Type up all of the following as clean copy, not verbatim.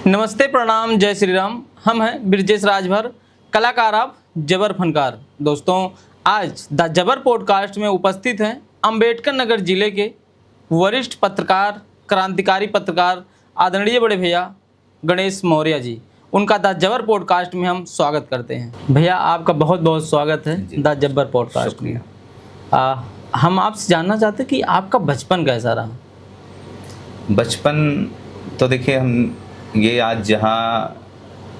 नमस्ते, प्रणाम, जय श्री राम। हम हैं ब्रजेश राजभर, कलाकार आप जबर फनकार। दोस्तों, आज द जबर पॉडकास्ट में उपस्थित हैं अंबेडकर नगर जिले के वरिष्ठ पत्रकार, क्रांतिकारी पत्रकार, आदरणीय बड़े भैया गणेश मौर्य जी। उनका द जबर पॉडकास्ट में हम स्वागत करते हैं। भैया, आपका बहुत बहुत स्वागत है द जबर पॉडकास्ट में। हम आपसे जानना चाहते हैं कि आपका बचपन कैसा रहा? बचपन तो देखिए, हम ये आज जहाँ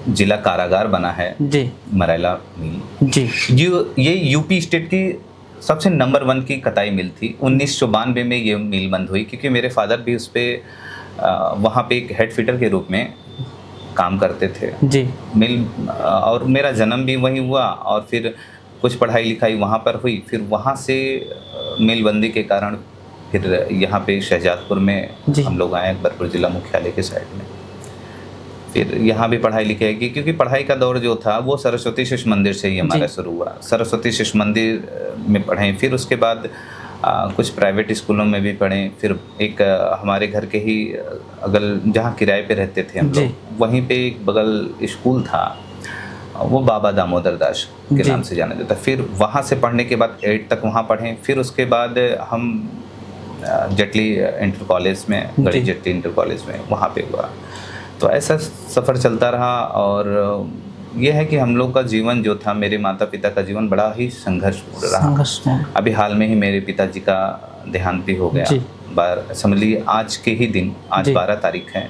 जिला कारागार बना है जी, मरैला मिल जी, ये यूपी स्टेट की सबसे नंबर 1 की कताई मिल थी। 1992 में ये मिल बंद हुई, क्योंकि मेरे फादर भी उस पर वहाँ पे एक हेड फिटर के रूप में काम करते थे जी, मिल। और मेरा जन्म भी वहीं हुआ और फिर कुछ पढ़ाई लिखाई वहाँ पर हुई। फिर वहाँ से मिल बंदी के कारण फिर यहाँ पे शहजादपुर में हम लोग आए, अकबरपुर जिला मुख्यालय के साइड में। फिर यहाँ भी पढ़ाई लिखाई की, क्योंकि पढ़ाई का दौर जो था वो सरस्वती शिशु मंदिर से ही हमारा शुरू हुआ। सरस्वती शिशु मंदिर में पढ़े, फिर उसके बाद कुछ प्राइवेट स्कूलों में भी पढ़े। फिर एक हमारे घर के ही अगल जहाँ किराए पे रहते थे हम लोग, वहीं पे एक बगल स्कूल था, वो बाबा दामोदर दास के नाम से जाना जाता। फिर वहाँ से पढ़ने के बाद 8 तक वहाँ पढ़े। फिर उसके बाद हम जेटली इंटर कॉलेज में, गणेश जेटली इंटर कॉलेज में वहाँ पे हुआ। तो ऐसा सफ़र चलता रहा। और यह है कि हम लोग का जीवन जो था, मेरे माता पिता का जीवन बड़ा ही संघर्षपूर्ण रहा। अभी हाल में ही मेरे पिताजी का देहांत भी हो गया। समझ लीजिए आज के ही दिन, आज 12 तारीख है,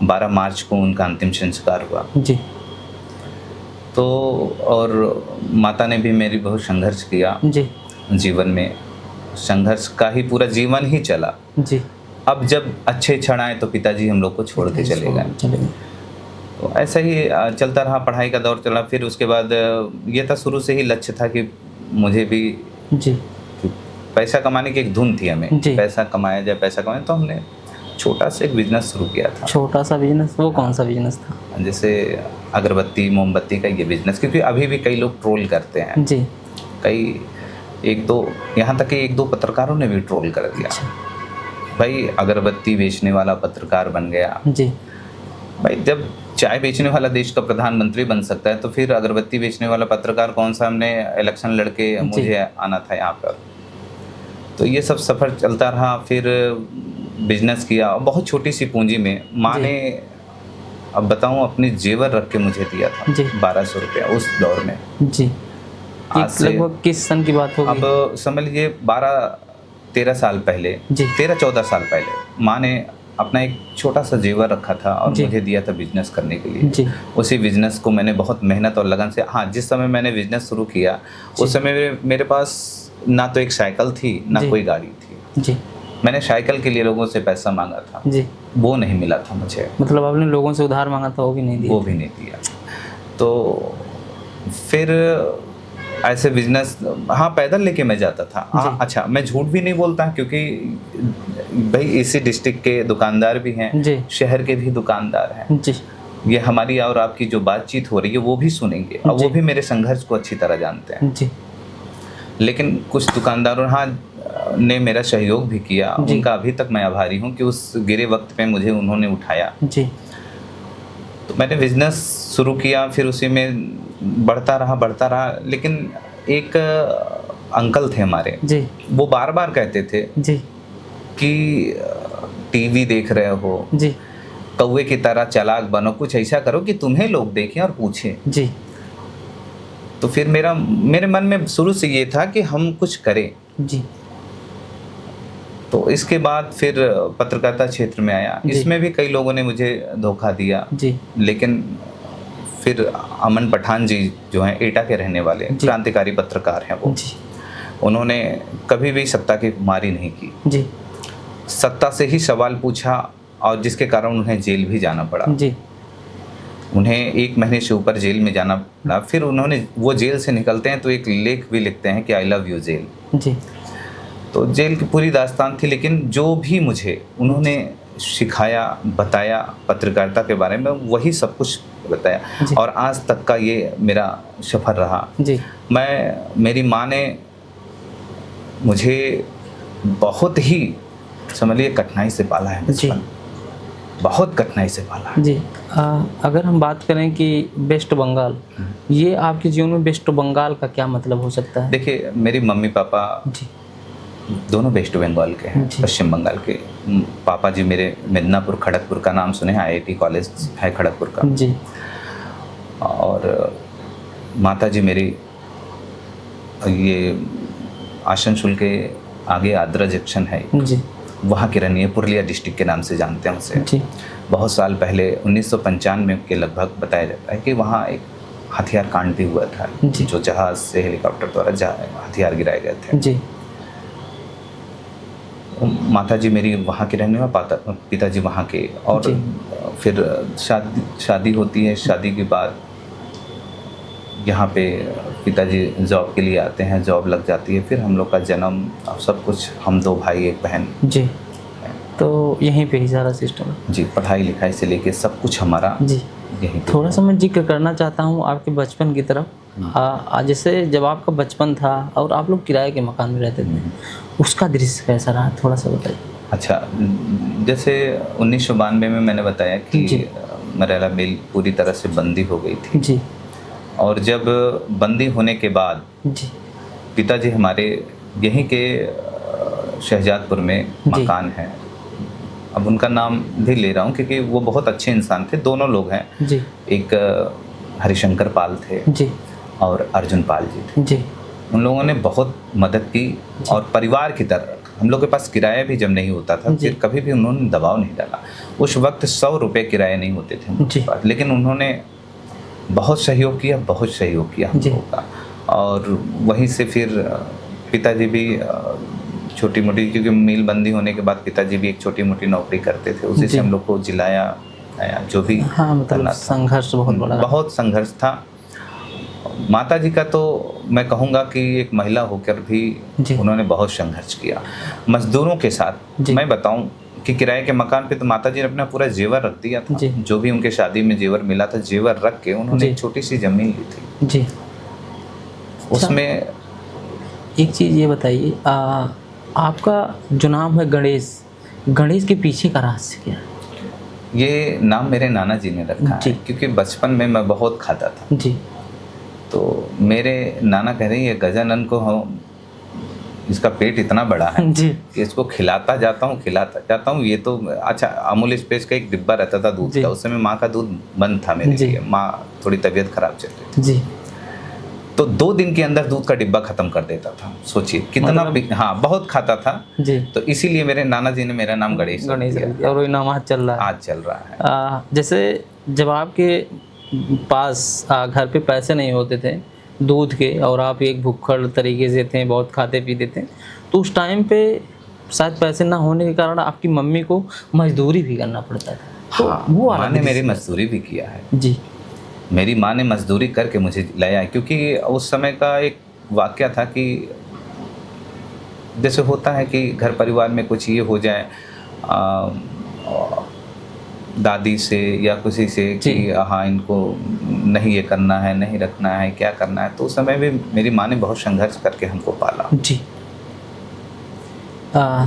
12 मार्च को उनका अंतिम संस्कार हुआ जी। तो और माता ने भी मेरी बहुत संघर्ष किया जी। जीवन में संघर्ष का ही पूरा जीवन ही चला जी। अब जब अच्छे क्षण आए तो पिताजी हम लोग को छोड़ के चले गए। तो ऐसा ही चलता रहा, पढ़ाई का दौर चला। फिर उसके बाद ये था, शुरू से ही लक्ष्य था कि मुझे भी जी पैसा कमाने की एक धुन थी हमें, पैसा कमाया जाए, पैसा कमाए। तो हमने छोटा सा एक बिजनेस शुरू किया था। छोटा सा बिजनेस? वो कौन सा बिजनेस था? जैसे अगरबत्ती, मोमबत्ती का ये बिजनेस, क्योंकि अभी भी कई लोग ट्रोल करते हैं जी। कई एक दो, यहाँ तक कि 1-2 पत्रकारों ने भी ट्रोल कर दिया। भाई, अगरबत्ती बेचने वाला पत्रकार बन गया जी। भाई, जब चाय बेचने वाला देश का प्रधानमंत्री बन सकता है तो फिर अगरबत्ती बेचने वाला पत्रकार कौन सा? हमने इलेक्शन लड़के मुझे आना था यहाँ पर। तो ये सब सफ़र चलता रहा। फिर बिजनेस किया, बहुत छोटी सी पूंजी में। माँ ने, अब बताऊँ, अपनी जेवर रख के मुझे दिया था 1200 रुपया उस दौर में जी। लगभग किस सन की बात होगी? अब समझ लीजिए 12-13 साल पहले, 13-14 साल पहले माँ ने अपना एक छोटा सा जेवर रखा था और मुझे दिया था बिजनेस करने के लिए। उसी बिजनेस को मैंने बहुत मेहनत और लगन से, हाँ, जिस समय मैंने बिजनेस शुरू किया उस समय मेरे पास ना तो एक साइकिल थी ना कोई गाड़ी थी जी। मैंने साइकिल के लिए लोगों से पैसा मांगा था जी, वो नहीं मिला था मुझे। मतलब आपने लोगों से उधार मांगा था, वो भी नहीं दिया? वो भी नहीं दिया। तो फिर ऐसे बिजनेस, हाँ, पैदल लेके मैं जाता था। अच्छा, मैं झूठ भी नहीं बोलता, क्योंकि भाई इसी डिस्ट्रिक्ट के दुकानदार भी हैं, शहर के भी दुकानदार हैं जी। ये हमारी और आपकी जो बातचीत हो रही है वो भी सुनेंगे और वो भी मेरे संघर्ष को अच्छी तरह जानते हैं जी। लेकिन कुछ दुकानदारों ने मेरा सहयोग भी किया, उनका अभी तक मैं आभारी हूँ कि उस गिरे वक्त पे मुझे उन्होंने उठाया जी। तो मैंने बिजनेस शुरू किया, फिर उसी में बढ़ता रहा। लेकिन एक अंकल थे हमारे जी, वो बार बार कहते थे जी कि टीवी देख रहे हो जी, कौवे की तरह चालाक बनो, कुछ ऐसा करो कि तुम्हें लोग देखें और पूछें जी। तो फिर मेरे मन में शुरू से ये था कि हम कुछ करें जी। तो इसके बाद फिर पत्रकारिता क्षेत्र में आया। इसमें भी कई लोगों ने मुझे धोखा दिया जी। लेकिन फिर अमन पठान जी जो हैं, एटा के रहने वाले क्रांतिकारी पत्रकार हैं, वो उन्होंने कभी भी सत्ता की मारी नहीं की जी। सत्ता से ही सवाल पूछा और जिसके कारण उन्हें जेल भी जाना पड़ा जी। उन्हें 1 महीने से ऊपर जेल में जाना पड़ा। फिर उन्होंने, वो जेल से निकलते हैं तो एक लेख भी लिखते हैं कि आई लव यू जेल जी। तो जेल की पूरी दास्तान थी। लेकिन जो भी मुझे उन्होंने सिखाया, बताया पत्रकारिता के बारे में, वही सब कुछ बताया। और आज तक का ये मेरा सफ़र रहा जी। मेरी माँ ने मुझे बहुत ही, समझ लीजिए, कठिनाई से पाला है बचपन। बहुत कठिनाई से पाला। जी। अगर हम बात करें कि वेस्ट बंगाल, ये आपके जीवन में वेस्ट बंगाल का क्या मतलब हो सकता है? देखिए, मेरी मम्मी पापा जी दोनों वेस्ट बंगाल के हैं, जी। पश्चिम बंगाल के। पापा जी मेरे मिदनापुर खड़गपुर का नाम सुने हैं, IIT कॉलेज है खड़गपुर का। जी और माता जी मेरी ये आसनसोल के आगे आद्रा जंक्शन है, जी वहाँ की रहनी है, पुरुलिया डिस्ट्रिक्ट के नाम से जानते हैं उसे। जी। बहुत साल पहले 1995 के लगभग बताया जाता है कि वहाँ एक हथियार कांड भी हुआ था, जी। जो जहाज से हेलीकॉप्टर द्वारा हथियार गिराए गए थे। जी माता जी मेरी वहाँ के रहने वाले, पिताजी वहाँ के। और जी। फिर शादी होती है। शादी के बाद यहाँ पे पिताजी जॉब के लिए आते हैं, जॉब लग जाती है, फिर हम लोग का जन्म और सब कुछ, हम 2 भाई 1 बहन। जी। तो यहीं पे ही सारा सिस्टम? जी, पढ़ाई लिखाई से लेके सब कुछ हमारा जी। यहीं पे। थोड़ा सा मैं जिक्र करना चाहता हूँ आपके बचपन की तरफ। जैसे जब आपका बचपन था और आप लोग किराए के मकान में रहते थे, उसका दृश्य कैसा रहा, थोड़ा सा बताइए। अच्छा, जैसे 1992 में मैंने बताया कि मरेला मिल पूरी तरह से बंदी हो गई थी। जी। और जब बंदी होने के बाद जी पिताजी हमारे यहीं के शहजादपुर में मकान है। अब उनका नाम भी ले रहा हूँ क्योंकि वो बहुत अच्छे इंसान थे, दोनों लोग हैं। जी। एक हरिशंकर पाल थे जी और अर्जुन पाल जी थे। जी। उन लोगों ने बहुत मदद की और परिवार की तरह। हम लोग के पास किराया भी जब नहीं होता था, फिर कभी भी उन्होंने दबाव नहीं डाला। उस वक्त 100 रुपये किराया नहीं होते थे उनके पास, लेकिन उन्होंने बहुत सहयोग किया, बहुत सहयोग किया हम लोगों का। और वहीं से फिर पिताजी भी छोटी मोटी, क्योंकि मिल बंदी होने के बाद पिताजी भी एक छोटी मोटी नौकरी करते थे, उसी से हम लोग को जिलाया जो भी। हाँ, मतलब संघर्ष बहुत बड़ा, बहुत संघर्ष था। माता जी का तो मैं कहूँगा कि एक महिला होकर भी उन्होंने बहुत संघर्ष किया मजदूरों के साथ। मैं बताऊँ कि किराए के मकान पे तो माता जी ने अपना पूरा जेवर रख दिया था, जो भी उनके शादी में जेवर मिला था, जेवर रख के उन्होंने एक छोटी सी जमीन ली थी। जी। उसमें एक चीज़ ये बताइए, आपका जो नाम है गणेश, गणेश के पीछे का रहस्य क्या है? ये नाम मेरे नाना जी ने रखा है, क्योंकि बचपन में मैं बहुत खाता था। जी। तो मेरे नाना कह रहे हैं, ये गजानन को हम, इसका पेट इतना बड़ा है कि इसको खिलाता जाता हूँ। ये तो अच्छा, अमूल स्पेस का एक डिब्बा रहता था दूध का, उस समय माँ का दूध बंद था मेरे लिए, माँ थोड़ी तबीयत खराब चल रही थी जी। तो 2 दिन के अंदर दूध का डिब्बा खत्म कर देता था। सोचिए कितना हाँ, बहुत खाता था जी। तो इसीलिए मेरे नाना जी ने मेरा नाम गणेश और वही नाम आज चल रहा है। जैसे जब आपके पास घर पे पैसे नहीं होते थे दूध के, और आप एक भुक्खड़ तरीके से थे, बहुत खाते पीते थे, तो उस टाइम पे शायद पैसे ना होने के कारण आपकी मम्मी को मजदूरी भी करना पड़ता था। हाँ, वो माँ ने मेरी मजदूरी भी किया है जी। मेरी माँ ने मजदूरी करके मुझे लाया, क्योंकि उस समय का एक वाकया था कि जैसे होता है कि घर परिवार में कुछ ये हो जाए दादी से या किसी से कि हाँ इनको नहीं ये करना है, नहीं रखना है, क्या करना है, तो उस समय भी मेरी माँ ने बहुत संघर्ष करके हमको पाला जी।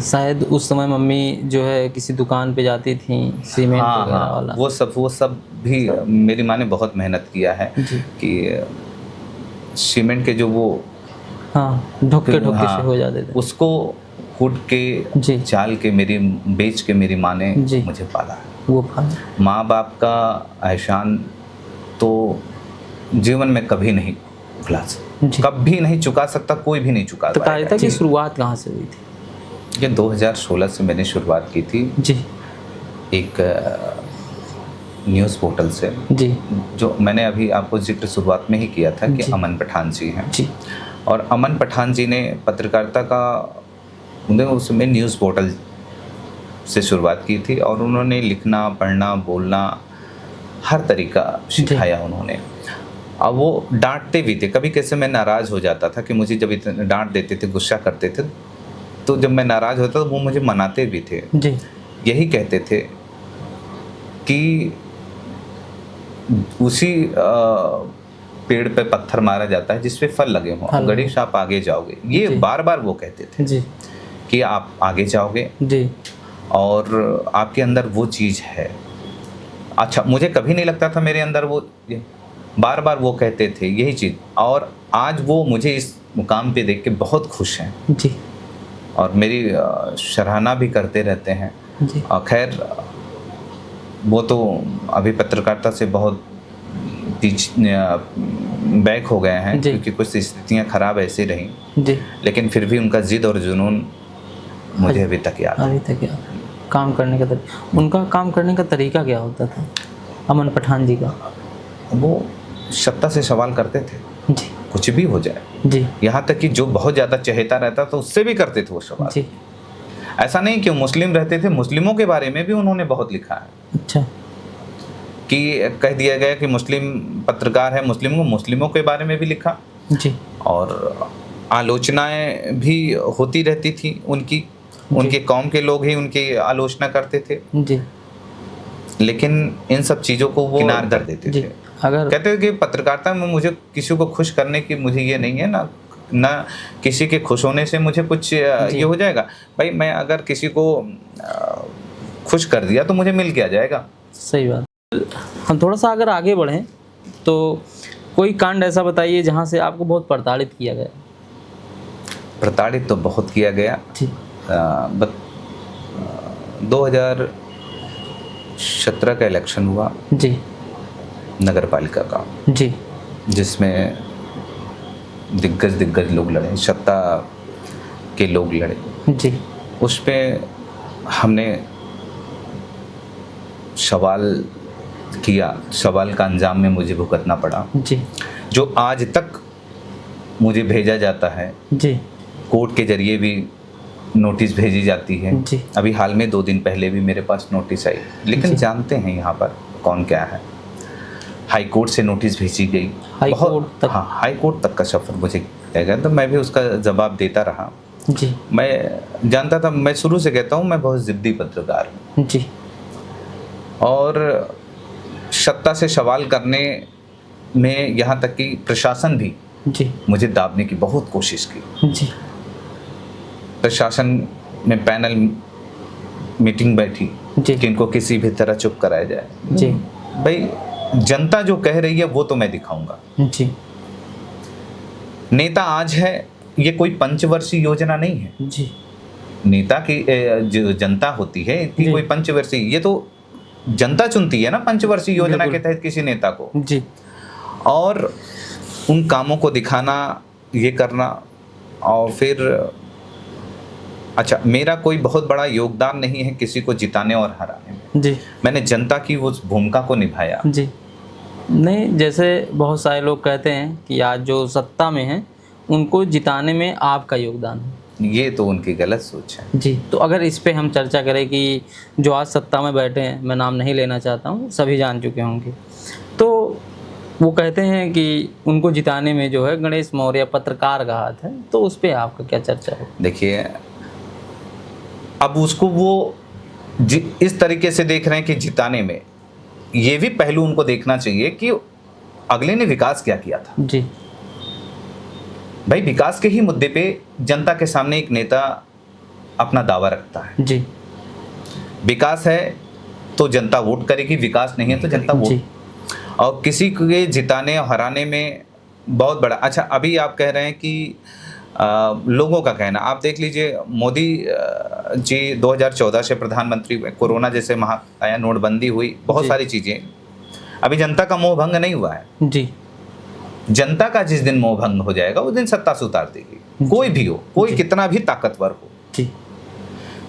शायद उस समय मम्मी जो है किसी दुकान पे जाती थी, सीमेंट वगैरह वाला, वो सब भी मेरी माँ ने बहुत मेहनत किया है कि सीमेंट के जो वो ढुक्के से हो जाते थे, उसको कूट के चाल के बेच के मेरी माँ ने मुझे पाला। वो माँ बाप का एहसान तो जीवन में कभी नहीं भुला सकता, कभी नहीं चुका सकता, कोई भी नहीं चुका। तो कहा कि शुरुआत कहाँ से हुई थी? ये 2016 से मैंने शुरुआत की थी जी, एक न्यूज़ पोर्टल से जी, जो मैंने अभी आपको जिक्र शुरुआत में ही किया था कि अमन पठान जी हैं जी। और अमन पठान जी ने पत्रकारिता का उसमें न्यूज़ पोर्टल से शुरुआत की थी, और उन्होंने लिखना, पढ़ना, बोलना हर तरीका सिखाया उन्होंने। अब वो डांटते भी थे, कभी कैसे मैं नाराज़ हो जाता था कि मुझे जब इतने डांट देते थे, गुस्सा करते थे, तो जब मैं नाराज़ होता तो वो मुझे मनाते भी थे जी। यही कहते थे कि उसी पेड़ पे पत्थर मारा जाता है जिस पे फल लगे हों, गणेश आप आगे जाओगे, ये बार बार वो कहते थे जी, कि आप आगे जाओगे जी, और आपके अंदर वो चीज़ है। अच्छा, मुझे कभी नहीं लगता था मेरे अंदर वो, बार बार वो कहते थे यही चीज़, और आज वो मुझे इस मुकाम पे देख के बहुत खुश हैं जी और मेरी सराहना भी करते रहते हैं। जी खैर वो तो अभी पत्रकारिता से बहुत बैक हो गए हैं जी। क्योंकि कुछ स्थितियां खराब ऐसी रहीं, जी। लेकिन फिर भी उनका जिद और जुनून मुझे अभी तक याद है। अभी तक याद है। काम करने का उनका काम करने का तरीका क्या होता था अमन पठान जी का? वो सत्ता से सवाल करते थे, जी कुछ भी हो जाए, जी यहाँ तक कि जो बहुत ज़्यादा चहेता रहता था उससे भी करते थे वो सवाल। जी। ऐसा नहीं कि मुस्लिम रहते थे, मुस्लिमों के बारे में भी उन्होंने बहुत लिखा है अच्छा कि कह दिया गया कि मुस्लिम पत्रकार है, मुस्लिमों के बारे में भी लिखा, जी और आलोचनाएं भी होती रहती थी उनकी, उनके कौम के लोग ही उनकी आलोचना करते थे, जी। लेकिन इन सब चीज़ों को वो किनार कर देते जी। थे। अगर कहते थे कि पत्रकारिता में मुझे किसी को खुश करने की मुझे ये नहीं है, ना किसी के खुश होने से मुझे कुछ ये हो जाएगा। भाई मैं अगर किसी को खुश कर दिया तो मुझे मिल के आ जाएगा। सही बात। हम थोड़ा सा अगर आगे बढ़ें तो कोई कांड ऐसा बताइए जहाँ से आपको बहुत प्रताड़ित किया गया। प्रताड़ित तो बहुत किया गया जी 2017 का इलेक्शन हुआ जी नगर पालिका का, जी जिसमें दिग्गज लोग लड़े, सत्ता के लोग लड़े। जी उस पे हमने सवाल किया, सवाल का अंजाम में मुझे भुगतना पड़ा, जी जो आज तक मुझे भेजा जाता है, जी कोर्ट के जरिए भी नोटिस भेजी जाती है। जी। अभी हाल में 2 दिन पहले भी मेरे पास नोटिस आई, लेकिन जानते हैं यहाँ पर कौन क्या है। हाई कोर्ट से नोटिस भेजी गई, हाई कोर्ट तक? हाँ, हाई कोर्ट तक का सफ़र मुझे किया गया, तो मैं भी उसका जवाब देता रहा। जी मैं जानता था, मैं शुरू से कहता हूँ मैं बहुत ज़िद्दी पत्रकार हूँ, जी और सत्ता से सवाल करने में यहाँ तक कि प्रशासन भी जी मुझे दाबने की बहुत कोशिश की। जी प्रशासन में पैनल मीटिंग बैठी जी कि इनको किसी भी तरह चुप कराया जाए। जी भाई जनता जो कह रही है वो तो मैं दिखाऊंगा। जी नेता आज है, ये कोई पंचवर्षीय योजना नहीं है। जी नेता की जो जनता होती है इनकी कोई पंचवर्षीय, ये तो जनता चुनती है ना पंचवर्षीय योजना के तहत किसी नेता को, जी और उन कामों को दिखाना, ये करना। और फिर अच्छा, मेरा कोई बहुत बड़ा योगदान नहीं है किसी को जिताने और हराने में। जी मैंने जनता की उस भूमिका को निभाया। जी। नहीं, जैसे बहुत सारे लोग कहते हैं कि आज जो सत्ता में हैं उनको जिताने में आपका योगदान है। ये तो उनकी गलत सोच है। जी, तो अगर इस पे हम चर्चा करें कि जो आज सत्ता में बैठे हैं, मैं नाम नहीं लेना चाहता हूँ, सभी जान चुके होंगे, तो वो कहते हैं कि उनको जिताने में जो है गणेश मौर्य पत्रकार का हाथ है, तो उस पर आपका क्या चर्चा है? देखिए, अब उसको वो इस तरीके से देख रहे हैं कि जिताने में, ये भी पहलू उनको देखना चाहिए कि अगले ने विकास क्या किया था। जी भाई, विकास के ही मुद्दे पे जनता के सामने एक नेता अपना दावा रखता है। जी विकास है तो जनता वोट करेगी, विकास नहीं है तो जनता वोट। और किसी के जिताने और हराने में बहुत बड़ा, अच्छा अभी आप कह रहे हैं कि लोगों का कहना, आप देख लीजिए मोदी जी 2014 से प्रधानमंत्री, कोरोना जैसे आया, नोटबंदी हुई, बहुत सारी चीज़ें, अभी जनता का मोह भंग नहीं हुआ है। जी जनता का जिस दिन मोह भंग हो जाएगा उस दिन सत्ता से उतार देगी, कोई भी हो, कोई कितना भी ताकतवर हो। जी,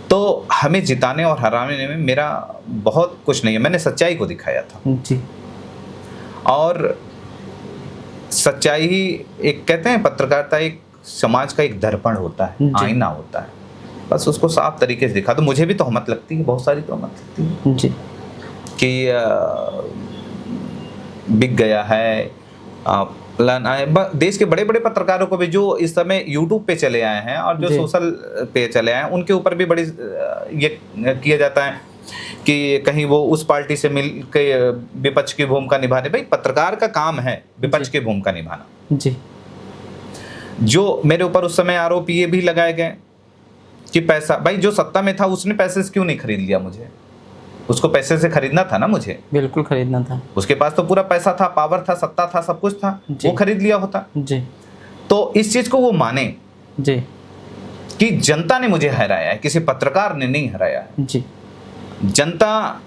तो हमें जिताने और हराने में मेरा बहुत कुछ नहीं है, मैंने सच्चाई को दिखाया था। जी और सच्चाई ही एक, कहते हैं पत्रकारिता एक समाज का एक दर्पण होता है, आईना होता है, बस उसको साफ तरीके से दिखा। तो मुझे भी तोहमत लगती है, बहुत सारी तोहमत लगती है जी कि बिक गया है, देश के बड़े बड़े पत्रकारों को भी जो इस समय यूट्यूब पे चले आए हैं और जो सोशल पे चले आए हैं, उनके ऊपर भी बड़ी ये किया जाता है कि कहीं वो उस पार्टी से मिल के विपक्ष की भूमिका निभाने। भाई, पत्रकार का काम है विपक्ष की भूमिका निभाना। जी, जो मेरे ऊपर उस समय आरोप ये भी लगाए गए कि पैसा, भाई जो सत्ता में था उसने पैसे से क्यों नहीं खरीद लिया मुझे? उसको पैसे से खरीदना था ना मुझे। बिल्कुल खरीदना था। उसके पास तो पूरा पैसा था, पावर था, सत्ता था, सब कुछ था, वो खरीद लिया होता। जी। तो इस चीज को वो माने जी कि जनता ने मुझे हराया है, किसी पत्रकार ने नहीं हराया है। जी। जनता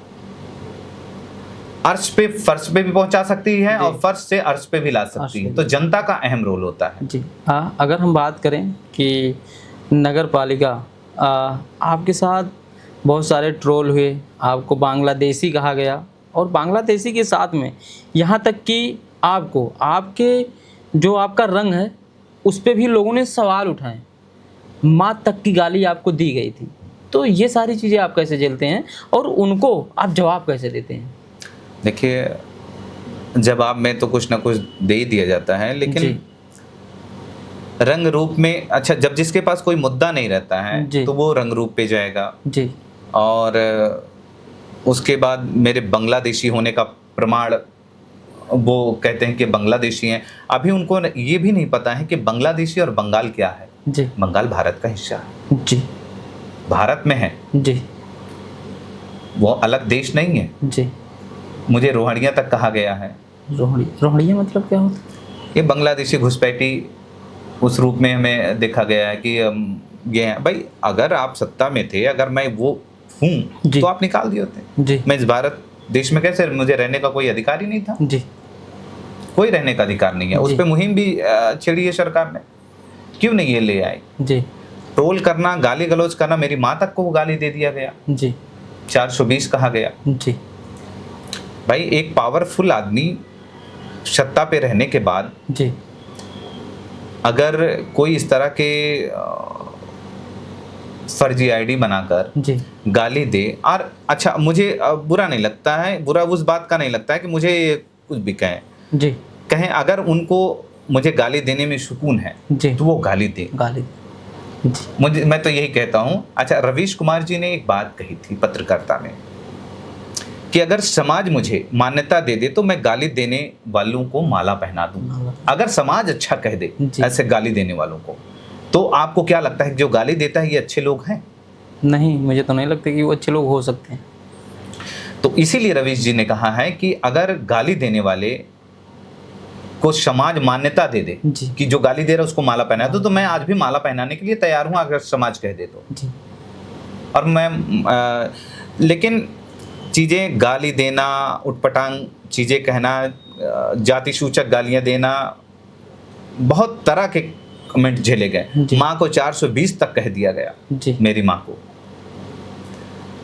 अर्श पे फर्श पे भी पहुंचा सकती है और फर्श से अर्श पे भी ला सकती है, तो जनता का अहम रोल होता है। जी। अगर हम बात करें कि नगर पालिका, आपके साथ बहुत सारे ट्रोल हुए, आपको बांग्लादेशी कहा गया, और बांग्लादेशी के साथ में यहाँ तक कि आपको आपके जो आपका रंग है उस पर भी लोगों ने सवाल उठाए, माँ तक की गाली आपको दी गई थी। तो ये सारी चीज़ें आप कैसे झेलते हैं और उनको आप जवाब कैसे देते हैं? देखिए, जवाब में तो कुछ ना कुछ दे ही दिया जाता है, लेकिन रंग रूप में, अच्छा जब जिसके पास कोई मुद्दा नहीं रहता है तो वो रंग रूप पे जाएगा जी। और उसके बाद मेरे बांग्लादेशी होने का प्रमाण, वो कहते हैं कि बांग्लादेशी हैं। अभी उनको ये भी नहीं पता है कि बांग्लादेशी और बंगाल क्या है। जी। बंगाल भारत का हिस्सा है जी, भारत में है जी, वो अलग देश नहीं है जी। मुझे रोहड़िया तक कहा गया है। रोहड़िया मतलब क्या होता है? ये बांग्लादेशी घुसपैठी उस रूप में हमें देखा गया है कि ये है। भाई अगर आप सत्ता में थे, अगर मैं वो हूँ तो आप निकाल दिए होते। जी। मैं इस भारत देश में कैसे, मुझे रहने का कोई अधिकार ही नहीं था। जी। कोई रहने का अधिकार नहीं है। उस पर मुहिम भी छेड़ी है सरकार ने, क्यों नहीं ये ले आई? जी। ट्रोल करना, गाली गलौज करना, मेरी माँ तक को वो गाली दे दिया गया। जी। 420 कहा गया। जी। भाई एक पावरफुल आदमी सत्ता पे रहने के बाद जी, अगर कोई इस तरह के फर्जी आईडी बनाकर जी, गाली दे, और अच्छा मुझे बुरा नहीं लगता है, बुरा उस बात का नहीं लगता है कि मुझे कुछ भी कहें। जी, कहें, अगर उनको मुझे गाली देने में सुकून है जी, तो वो गाली दे। गाली। जी। मैं तो यही कहता हूँ। अच्छा, रवीश कुमार जी ने एक बात कही थी पत्रकारिता में कि अगर समाज मुझे मान्यता दे दे तो मैं गाली देने वालों को माला पहना दूं। अगर समाज अच्छा कह दे ऐसे गाली देने वालों को, तो आपको क्या लगता है जो गाली देता है ये अच्छे लोग हैं? नहीं, मुझे तो नहीं लगता कि वो अच्छे लोग हो सकते हैं। तो इसीलिए रवीश जी ने कहा है कि अगर गाली देने वाले को समाज मान्यता दे दे कि जो गाली दे रहा है उसको माला पहना दो, तो मैं आज भी माला पहनाने के लिए तैयार हूं अगर समाज कह दे तो। जी। और मैं लेकिन चीज़ें गाली देना, उटपटांग चीज़ें कहना, जाति सूचक गालियां देना, बहुत तरह के कमेंट झेले गए। माँ को 420 तक कह दिया गया, मेरी माँ को।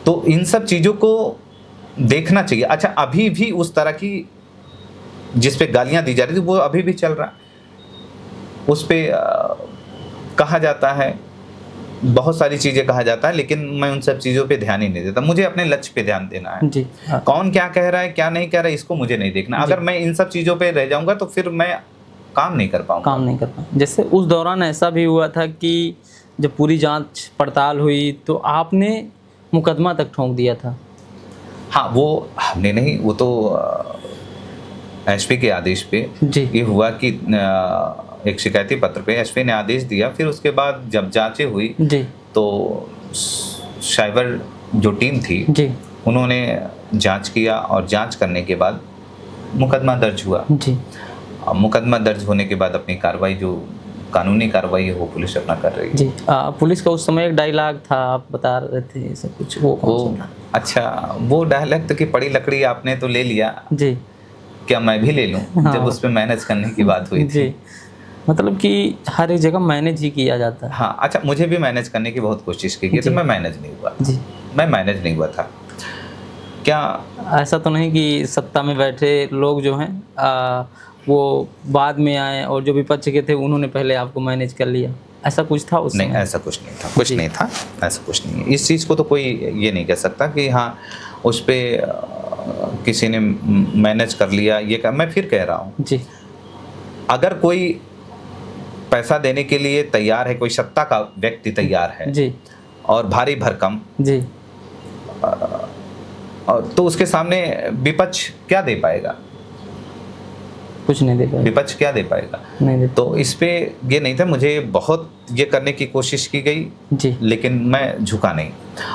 तो इन सब चीज़ों को देखना चाहिए। अच्छा, अभी भी उस तरह की जिस पे गालियां दी जा रही थी वो अभी भी चल रहा है। उस पे कहा जाता है, बहुत सारी चीज़ें कहा जाता है, लेकिन मैं उन सब चीज़ों पे ध्यान ही नहीं देता। मुझे अपने लक्ष्य पे ध्यान देना है। जी। हाँ। कौन क्या कह रहा है, क्या नहीं कह रहा है, इसको मुझे नहीं देखना। अगर मैं इन सब चीज़ों पे रह जाऊंगा तो फिर मैं काम नहीं कर पाऊंगा। जैसे उस दौरान ऐसा भी हुआ था कि जब पूरी जांच पड़ताल हुई तो आपने मुकदमा तक ठोंक दिया था। हाँ, वो हमने नहीं, वो तो एसपी के आदेश पे ये हुआ कि एक शिकायती पत्र पे एसपी ने आदेश दिया। फिर उसके बाद जब जांचें हुई तो साइबर जो टीम थी उन्होंने जांच किया और जांच करने के बाद मुकदमा दर्ज हुआ। मुकदमा दर्ज होने के बाद अपनी कार्रवाई, जो कानूनी कार्रवाई है वो पुलिस अपना कर रही है। जी। पुलिस का उस समय एक डायलॉग था, आप बता रहे थे सब कुछ, वो अच्छा, वो डायलॉग तो कि पड़ी लकड़ी आपने तो ले लिया जी, क्या मैं भी ले लूं? हाँ। जब उस पर मैनेज करने की बात हुई थी। मतलब कि हर एक जगह मैनेज ही किया जाता है। हाँ, अच्छा, मुझे भी मैनेज करने की बहुत कोशिश की तो मैं मैनेज नहीं हुआ। जी। मैं मैनेज नहीं हुआ था। क्या ऐसा तो नहीं कि सत्ता में बैठे लोग जो हैं वो बाद में आए और जो विपक्ष के थे उन्होंने पहले आपको मैनेज कर लिया, ऐसा कुछ था उस समय? नहीं, ऐसा कुछ नहीं था, कुछ नहीं था, ऐसा कुछ नहीं है। इस चीज़ को तो कोई ये नहीं कह सकता कि हाँ उस पर किसी ने मैनेज कर लिया। ये मैं फिर कह रहा हूँ जी, अगर कोई पैसा देने के लिए तैयार है, कोई सत्ता का व्यक्ति तैयार है जी, और भारी भरकम जी, तो उसके सामने विपक्ष क्या दे पाएगा? कुछ नहीं दे पाएगा, विपक्ष क्या दे पाएगा। नहीं दे। तो इस पे ये नहीं था, मुझे बहुत ये करने की कोशिश की गई जी लेकिन मैं झुका नहीं।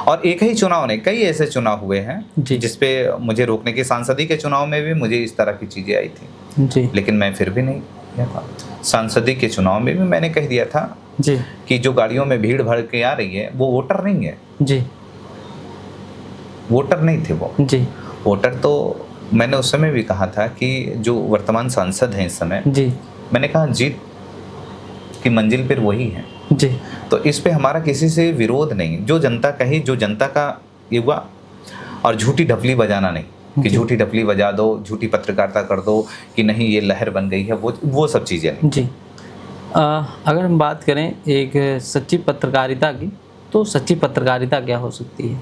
और एक ही चुनाव नहीं, कई ऐसे चुनाव हुए हैं जी जिसपे मुझे रोकने की, सांसदी के चुनाव में भी मुझे इस तरह की चीज़ें आई थी जी लेकिन मैं फिर भी नहीं किया था। सांसदी के चुनाव में भी मैंने कह दिया था जी कि जो गाड़ियों में भीड़ भड़ के आ रही है वो वोटर नहीं है, जी वोटर नहीं थे वो। जी वोटर तो मैंने उस समय भी कहा था कि जो वर्तमान सांसद हैं इस समय, जी मैंने कहा जीत की मंजिल पर वही है। जी तो इस पे हमारा किसी से विरोध नहीं, जो जनता कही, जो जनता का ये हुआ। और झूठी ढपली बजाना नहीं कि जी। झूठी ढपली बजा दो, झूठी पत्रकारिता कर दो कि नहीं ये लहर बन गई है, वो सब चीज़ें नहीं। जी अगर हम बात करें एक सच्ची पत्रकारिता की, तो सच्ची पत्रकारिता क्या हो सकती है?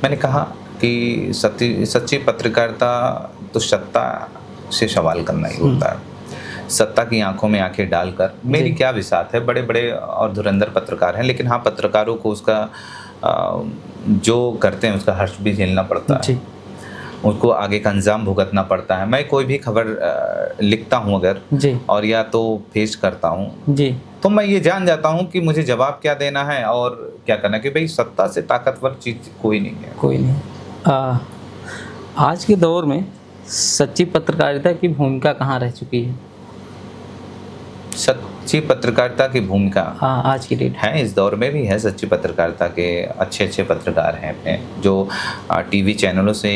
मैंने कहा कि सच्ची पत्रकारिता तो सत्ता से सवाल करना ही होता है। सत्ता की आंखों में आंखें डालकर, मेरी क्या विसात है, बड़े बड़े और धुरंधर पत्रकार हैं लेकिन हाँ, पत्रकारों को उसका जो करते हैं उसका हर्ष भी झेलना पड़ता है, उसको आगे का अंजाम भुगतना पड़ता है। मैं कोई भी खबर लिखता हूँ अगर जी और या तो पेश करता हूँ जी तो मैं ये जान जाता हूँ कि मुझे जवाब क्या देना है और क्या करना है, कि भाई सत्ता से ताकतवर चीज़ कोई नहीं है। कोई नहीं। आज के दौर में सच्ची पत्रकारिता की भूमिका कहाँ रह चुकी है? सच्ची पत्रकारिता की भूमिका हाँ, आज की डेट है, इस दौर में भी है। सच्ची पत्रकारिता के अच्छे अच्छे पत्रकार हैं अपने, जो टीवी चैनलों से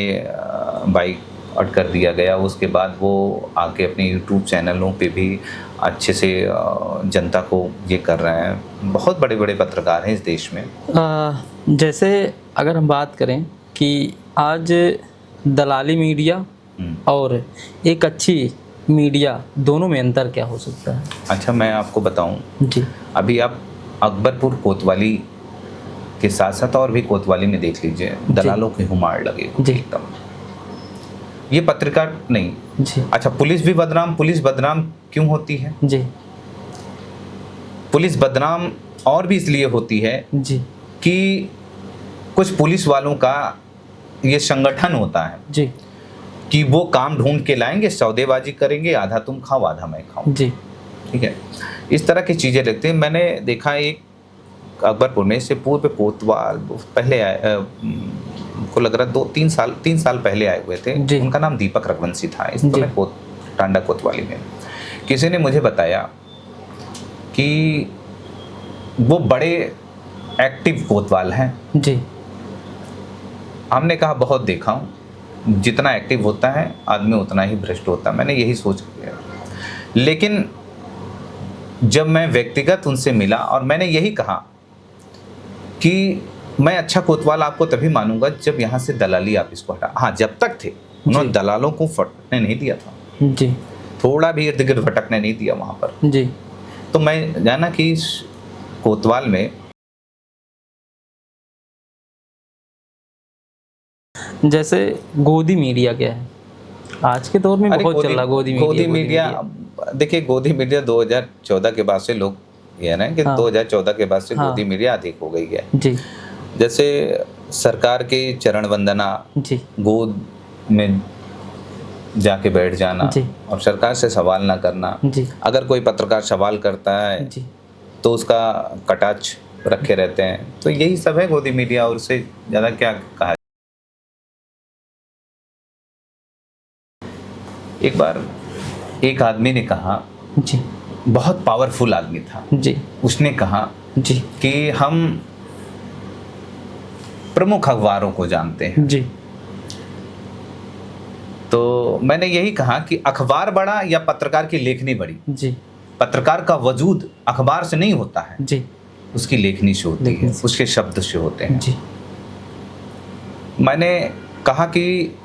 बाइकआउट कर दिया गया, उसके बाद वो आके अपने यूट्यूब चैनलों पे भी अच्छे से जनता को ये कर रहे हैं। बहुत बड़े बड़े पत्रकार हैं इस देश में। जैसे अगर हम बात करें कि आज दलाली मीडिया और एक अच्छी मीडिया, दोनों में अंतर क्या हो सकता है? अच्छा, मैं आपको बताऊं जी, अभी आप अकबरपुर कोतवाली के साथ साथ और भी कोतवाली में देख लीजिए, दलालों के हुमार लगे जी एकदम। ये पत्रकार नहीं। जी अच्छा, पुलिस भी बदनाम, पुलिस बदनाम क्यों होती है? जी पुलिस बदनाम और भी इसलिए होती है जी कि कुछ पुलिस वालों का ये संगठन होता है जी कि वो काम ढूंढ के लाएंगे, सौदेबाजी करेंगे, आधा तुम खाओ आधा मैं खाऊं। जी ठीक है, इस तरह की चीज़ें लगती हैं। मैंने देखा एक अकबरपुर में, इससे पूर्व कोतवाल पहले आए, को लग रहा 3 साल पहले आए हुए थे। उनका नाम दीपक रघुवंशी था। इस समय टांडा कोतवाली में किसी ने मुझे बताया कि वो बड़े एक्टिव कोतवाल हैं। जी हमने कहा बहुत देखा हूँ, जितना एक्टिव होता है आदमी उतना ही भ्रष्ट होता है। मैंने यही सोच किया, लेकिन जब मैं व्यक्तिगत उनसे मिला और मैंने यही कहा कि मैं अच्छा कोतवाल आपको तभी मानूंगा जब यहाँ से दलाली आप इसको हटा। हाँ, जब तक थे उन्होंने दलालों को फटकने नहीं दिया था जी, थोड़ा भी इर्द गिर्द भटकने नहीं दिया वहाँ पर जी। तो मैं जाना कि इस कोतवाल में जैसे गोदी मीडिया क्या है आज के दौर में? बहुत चल रहा गोदी मीडिया। देखिए, गोदी मीडिया 2014 के बाद से लोग ये ना कि हाँ। 2014 के बाद से हाँ। गोदी मीडिया अधिक हो गई है। जी जैसे सरकार के चरण वंदना, जी गोद में जाके बैठ जाना जी और सरकार से सवाल ना करना। जी अगर कोई पत्रकार सवाल करता है जी तो उसका कटाक्ष रखे रहते हैं। तो यही सब है गोदी मीडिया, और उससे ज़्यादा क्या कहा। एक बार एक आदमी ने कहा, जी बहुत पावरफुल आदमी था जी, उसने कहा जी कि हम प्रमुख अखबारों को जानते हैं। जी तो मैंने यही कहा कि अखबार बड़ा या पत्रकार की लेखनी बड़ी? जी पत्रकार का वजूद अखबार से नहीं होता है, जी, उसकी लेखनी से होती है, उसके शब्द से होते हैं। जी मैंने कहा कि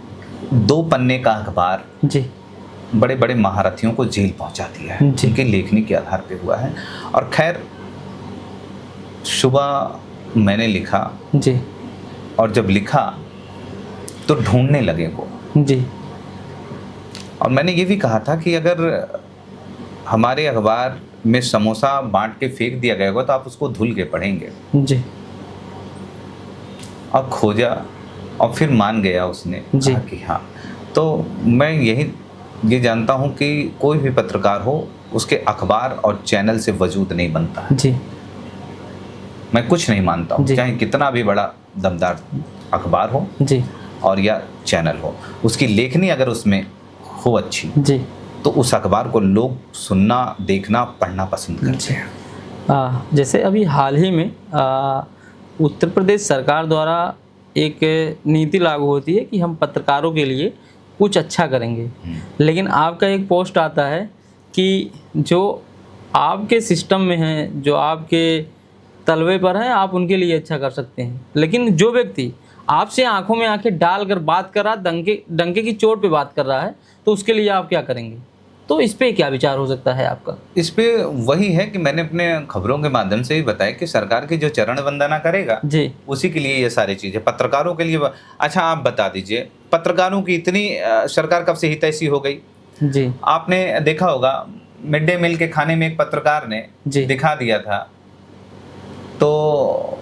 2 पन्ने का अखबार जी बड़े बड़े महारथियों को जेल पहुंचा दिया है, उनकी लेखनी के आधार पे हुआ है। और खैर, सुबह मैंने लिखा जी, और जब लिखा तो ढूंढने लगे वो जी, और मैंने ये भी कहा था कि अगर हमारे अखबार में समोसा बांट के फेंक दिया गया होगा तो आप उसको धुल के पढ़ेंगे। जी और खोजा और फिर मान गया उसने, जी। कहा कि हाँ। तो मैं यही ये जानता हूँ कि कोई भी पत्रकार हो उसके अखबार और चैनल से वजूद नहीं बनता है। जी मैं कुछ नहीं मानता हूँ, जी। चाहे कितना भी बड़ा दमदार अखबार हो जी और या चैनल हो, उसकी लेखनी अगर उसमें हो अच्छी जी तो उस अखबार को लोग सुनना, देखना, पढ़ना पसंद करते हैं। जैसे अभी हाल ही में उत्तर प्रदेश सरकार द्वारा एक नीति लागू होती है कि हम पत्रकारों के लिए कुछ अच्छा करेंगे, लेकिन आपका एक पोस्ट आता है कि जो आपके सिस्टम में हैं, जो आपके तलवे पर हैं, आप उनके लिए अच्छा कर सकते हैं, लेकिन जो व्यक्ति आपसे आंखों में आंखें डालकर बात कर रहा, डंके की चोट पे बात कर रहा है, तो उसके लिए आप क्या करेंगे? तो इस पे क्या विचार हो सकता है आपका? इस पे वही है कि मैंने अपने खबरों के माध्यम से ही बताया कि सरकार की जो चरण वंदना करेगा जी उसी के लिए ये सारी चीजें पत्रकारों के लिए। अच्छा आप बता दीजिए, पत्रकारों की इतनी सरकार कब से हितैषी हो गई? जी आपने देखा होगा मिड डे मील के खाने में एक पत्रकार ने जी दिखा दिया था तो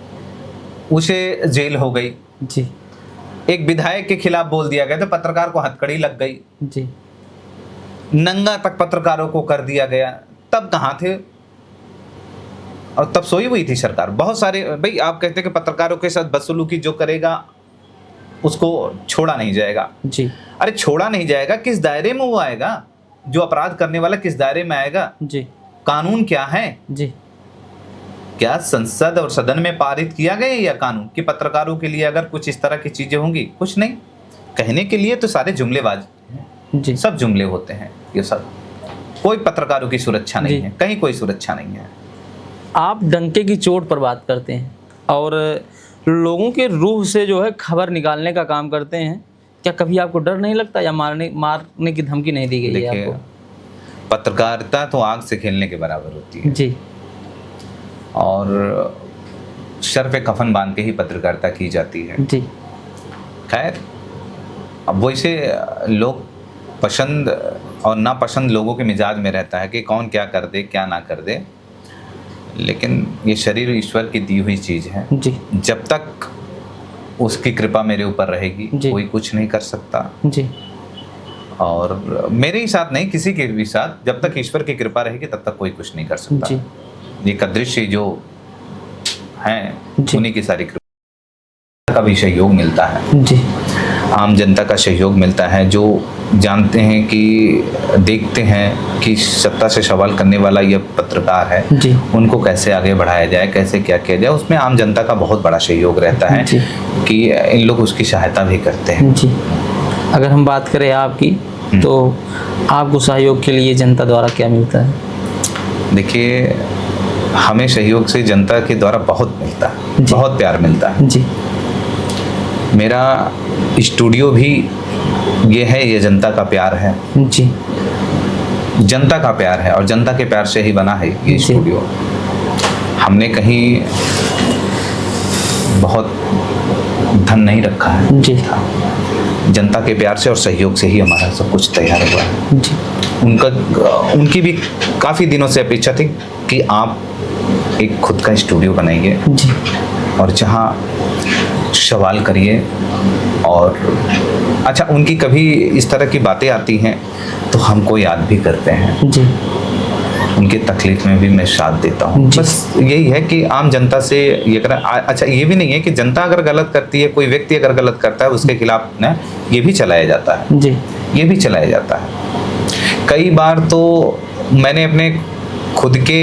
उसे जेल हो गई। जी एक विधायक के खिलाफ बोल दिया गया तो पत्रकार को हथकड़ी लग गई। जी नंगा तक पत्रकारों को कर दिया गया, तब कहाँ थे? और तब सोई हुई थी सरकार। बहुत सारे भाई आप कहते हैं कि पत्रकारों के साथ बदसलूकी जो करेगा उसको छोड़ा नहीं जाएगा। जी अरे छोड़ा नहीं जाएगा, किस दायरे में वो आएगा? जो अपराध करने वाला किस दायरे में आएगा? जी कानून क्या है? जी क्या संसद और सदन में पारित किया गया यह कानून कि पत्रकारों के लिए अगर कुछ इस तरह की चीजें होंगी? कुछ नहीं। कहने के लिए तो सारे जुमलेबाज, जी सब जुमले होते हैं ये सब। कोई पत्रकारों की सुरक्षा नहीं जी। है, कहीं कोई सुरक्षा नहीं है। आप डंके की चोट पर बात करते हैं और लोगों के रूह से जो है खबर निकालने का काम करते हैं। क्या कभी आपको डर नहीं लगता या मारने की धमकी नहीं दी गई है देखिए, आपको? पत्रकारिता तो आग से खेलने के बराबर होती है जी और सर पे कफन बांध के ही पत्रकारिता की जाती है। जी खैर, अब वैसे लोग पसंद और नापसंद लोगों के मिजाज में रहता है कि कौन क्या कर दे क्या ना कर दे, लेकिन ये शरीर ईश्वर की दी हुई चीज़ है। जी जब तक उसकी कृपा मेरे ऊपर रहेगी जी। कोई कुछ नहीं कर सकता। जी और मेरे ही साथ नहीं, किसी के भी साथ, जब तक ईश्वर की कृपा रहेगी तब तक कोई कुछ नहीं कर सकता। जी ये कदृश्य जो हैं जी। उन्हीं की सारी कृपा का भी सहयोग मिलता है, जी आम जनता का सहयोग मिलता है, जो जानते हैं कि देखते हैं कि सत्ता से सवाल करने वाला ये पत्रकार है, जी उनको कैसे आगे बढ़ाया जाए, कैसे क्या किया जाए, उसमें आम जनता का बहुत बड़ा सहयोग रहता है जी। कि इन लोग उसकी सहायता भी करते हैं। जी। अगर हम बात करें आपकी, तो आपको सहयोग के लिए जनता द्वारा क्या मिलता है? देखिए, हमें सहयोग से जनता के द्वारा बहुत मिलता है, जी। बहुत प्यार मिलता है। जी मेरा स्टूडियो भी ये है, ये जनता का प्यार है, जी जनता का प्यार है और जनता के प्यार से ही बना है ये जी। स्टूडियो। हमने कहीं बहुत धन नहीं रखा है, जी जनता के प्यार से और सहयोग से ही हमारा सब कुछ तैयार हुआ है। जी उनकी भी काफ़ी दिनों से अपेक्षा थी कि आप एक खुद का स्टूडियो बनाइए जी और जहाँ सवाल करिए। और अच्छा, उनकी कभी इस तरह की बातें आती हैं तो हमको याद भी करते हैं, जी उनकी तकलीफ में भी मैं साथ देता हूँ। जी। बस यही है कि आम जनता से ये करें। अच्छा, ये भी नहीं है कि जनता अगर गलत करती है, कोई व्यक्ति अगर गलत करता है, उसके खिलाफ ना ये भी चलाया जाता है, जी ये भी चलाया जाता है। कई बार तो मैंने अपने खुद के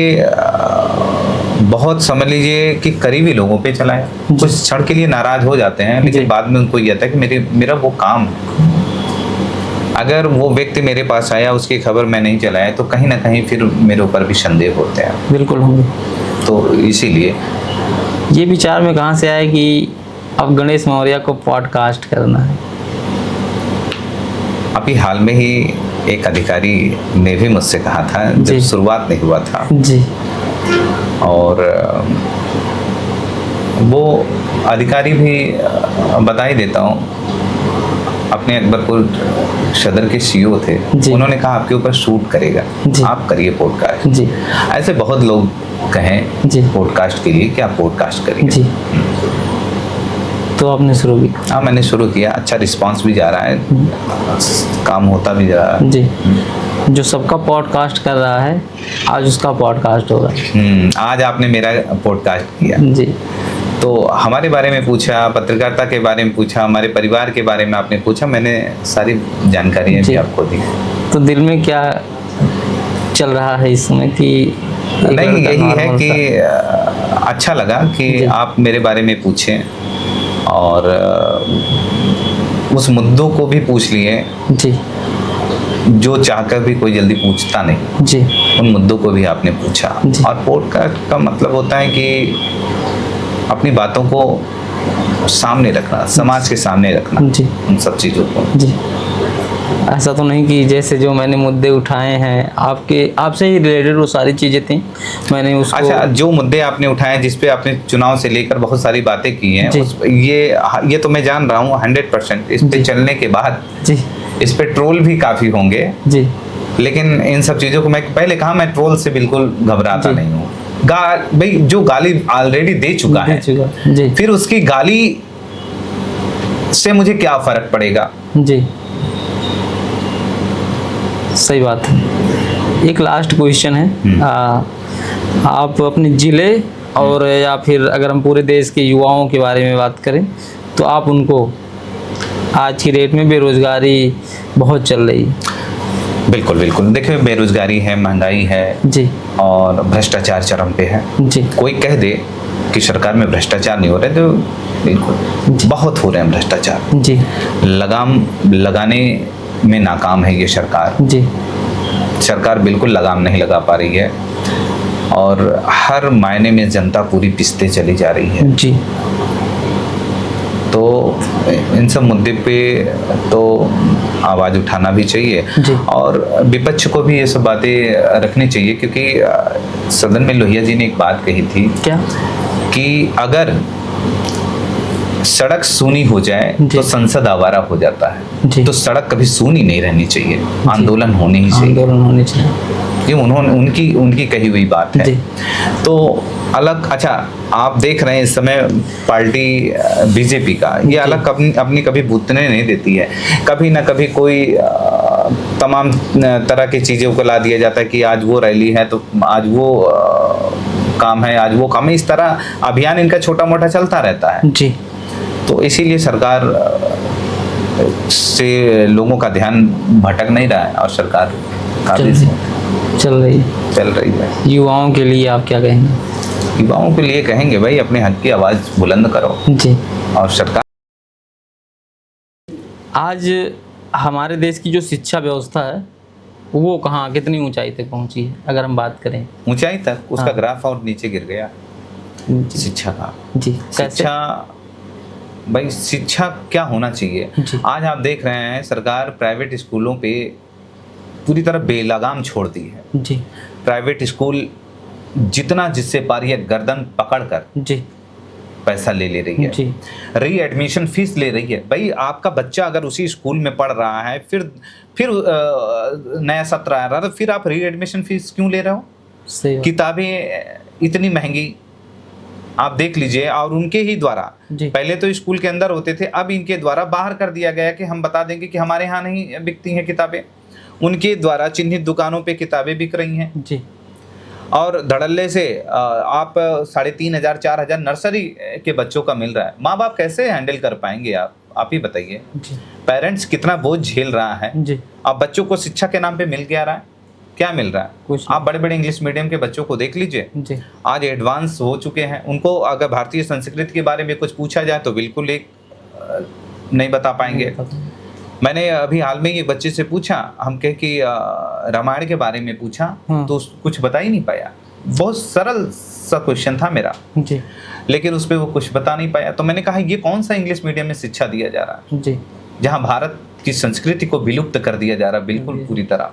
बहुत समझ लीजिए कि करीबी लोगों पे चलाया। कुछ क्षण के लिए नाराज हो जाते हैं, लेकिन जी। बाद में उनको यह था कि मेरा वो काम, अगर वो व्यक्ति मेरे पास आया, उसकी खबर मैं नहीं चलाया, तो कहीं ना कहीं फिर मेरे ऊपर भी संदेह होते हैं। बिल्कुल होंगे। तो इसीलिए ये विचार में कहाँ से आया कि अब गणेश मौर्य को पॉडकास्ट करना है? अभी हाल में ही एक अधिकारी ने भी मुझसे कहा था, जब जी। शुरुआत नहीं हुआ था, जी और वो अधिकारी भी बता ही देता हूँ, अपने अकबरपुर सदर के सीईओ थे, जी। उन्होंने कहा आपके ऊपर शूट करेगा, जी। आप करिए पॉडकास्ट। जी ऐसे बहुत लोग कहें जी। पॉडकास्ट के लिए कि आप पॉडकास्ट करिए। जी। तो आपने शुरू किया? हाँ, मैंने शुरू किया, अच्छा रिस्पांस भी जा रहा है, काम होता भी जा रहा है। जी, जो सबका पॉडकास्ट कर रहा है आज उसका पॉडकास्ट होगा। आज आपने मेरा पॉडकास्ट किया जी, तो हमारे बारे में पूछा, पत्रकारिता के बारे में पूछा, हमारे परिवार के बारे में आपने पूछा, मैंने सारी जानकारियाँ भी आपको दी। तो दिल में क्या चल रहा है इस समय कि नहीं, यही है कि अच्छा लगा कि आप मेरे बारे में पूछें और उस मुद्दों को भी पूछ लिए जी, जो चाहकर भी कोई जल्दी पूछता नहीं जी, उन मुद्दों को भी आपने पूछा। जी। और पॉडकास्ट का मतलब होता है कि अपनी बातों को सामने रखना, समाज के सामने रखना, जी, उन सब चीज़ों को। जी। ऐसा तो नहीं कि जैसे जो मैंने मुद्दे उठाए हैं आपसे ही रिलेटेड वो सारी चीज़ें थी, मैंने उसको। अच्छा, जो मुद्दे आपने उठाए जिस पे आपने चुनाव से लेकर बहुत सारी बातें की हैं, ये तो मैं जान रहा हूँ 100%। इस पे चलने के बाद जी, इस पे ट्रोल भी काफ़ी होंगे जी, लेकिन इन सब चीज़ों को, मैं पहले कहा, मैं ट्रोल से बिल्कुल घबराता नहीं हूँ। भाई जो गाली ऑलरेडी दे चुका है, जी, फिर उसकी गाली से मुझे क्या फर्क पड़ेगा? जी, सही बात है। एक लास्ट क्वेश्चन है, आप अपने ज़िले और या फिर अगर हम पूरे देश के युवाओं के बारे में बात करें तो आप उनको, आज की डेट में बेरोजगारी बहुत चल रही है। बिल्कुल बिल्कुल, देखिए बेरोजगारी है, महंगाई है जी, और भ्रष्टाचार चरम पे है। जी, कोई कह दे कि सरकार में भ्रष्टाचार नहीं हो रहे तो बिल्कुल बहुत हो रहे हैं भ्रष्टाचार। जी, लगाम लगाने में नाकाम है ये सरकार। जी, सरकार बिल्कुल लगाम नहीं लगा पा रही है और हर मायने में जनता पूरी पिसते चली जा रही है। जी, तो इन सब मुद्दे पे तो आवाज़ उठाना भी चाहिए जी। और विपक्ष को भी ये सब बातें रखनी चाहिए, क्योंकि सदन में लोहिया जी ने एक बात कही थी क्या कि अगर सड़क सूनी हो जाए जी। तो संसद आवारा हो जाता है। जी। तो सड़क कभी सूनी नहीं रहनी चाहिए, आंदोलन होने ही चाहिए। आंदोलन होने चाहिए। ये उनकी कही हुई बात है। जी। तो अलग, अच्छा आप देख रहे हैं इस समय पार्टी बीजेपी का ये अलग अपनी कभी भूतने नहीं देती है। कभी ना कभी कोई तमाम तरह की चीज़ों को ला दिया जाता है कि आज वो रैली है तो आज वो काम है, आज वो काम है। इस तरह अभियान इनका छोटा मोटा चलता रहता है। जी। तो इसीलिए सरकार से लोगों का ध्यान भटक नहीं रहा है और सरकार चल रही है। युवाओं के लिए आप क्या कहेंगे? युवाओं के लिए कहेंगे भाई अपने हक की आवाज़ बुलंद करो। जी। और सरकार, आज हमारे देश की जो शिक्षा व्यवस्था है वो कहाँ कितनी ऊंचाई तक पहुंची है अगर हम बात करें? ऊंचाई तक उसका हाँ। ग्राफ और नीचे गिर गया शिक्षा का। जी। शिक्षा, भाई शिक्षा क्या होना चाहिए? आज आप देख रहे हैं सरकार प्राइवेट स्कूलों पे पूरी तरह बेलगाम छोड़ दी है। जी। प्राइवेट स्कूल जितना जिससे पा रही है गर्दन पकड़कर जी पैसा ले रही है। जी। री एडमिशन फीस ले रही है। भाई आपका बच्चा अगर उसी स्कूल में पढ़ रहा है, फिर नया सत्र आ रहा है तो फिर आप री एडमिशन फीस क्यों ले रहे हो? किताबें इतनी महंगी आप देख लीजिए। और उनके ही द्वारा, पहले तो स्कूल के अंदर होते थे, अब इनके द्वारा बाहर कर दिया गया कि हम बता देंगे कि हमारे यहाँ नहीं बिकती हैं किताबें। उनके द्वारा चिन्हित दुकानों पे किताबें बिक रही हैं। जी। और धड़ल्ले से आप 3,500 4,000 नर्सरी के बच्चों का मिल रहा है। माँ बाप कैसे हैंडल कर पाएंगे? आप ही बताइए। पेरेंट्स कितना बोझ झेल रहा है। जी। अब बच्चों को शिक्षा के नाम पे मिल क्या रहा है? क्या मिल रहा है? आप बड़े बड़े इंग्लिश मीडियम के बच्चों को देख लीजिए, आज एडवांस हो चुके हैं। उनको अगर भारतीय संस्कृति के बारे में कुछ पूछा जाए तो बिल्कुल नहीं बता पाएंगे। मैंने अभी हाल में ये बच्चे से पूछा, हम कहे कि रामायण के बारे में पूछा तो कुछ बता ही नहीं पाया। बहुत सरल सा क्वेश्चन था मेरा, जी। लेकिन उस पर वो कुछ बता नहीं पाया। तो मैंने कहा ये कौन सा इंग्लिश मीडियम में शिक्षा दिया जा रहा है, जी, जहाँ भारत की संस्कृति को विलुप्त कर दिया जा रहा है बिल्कुल पूरी तरह।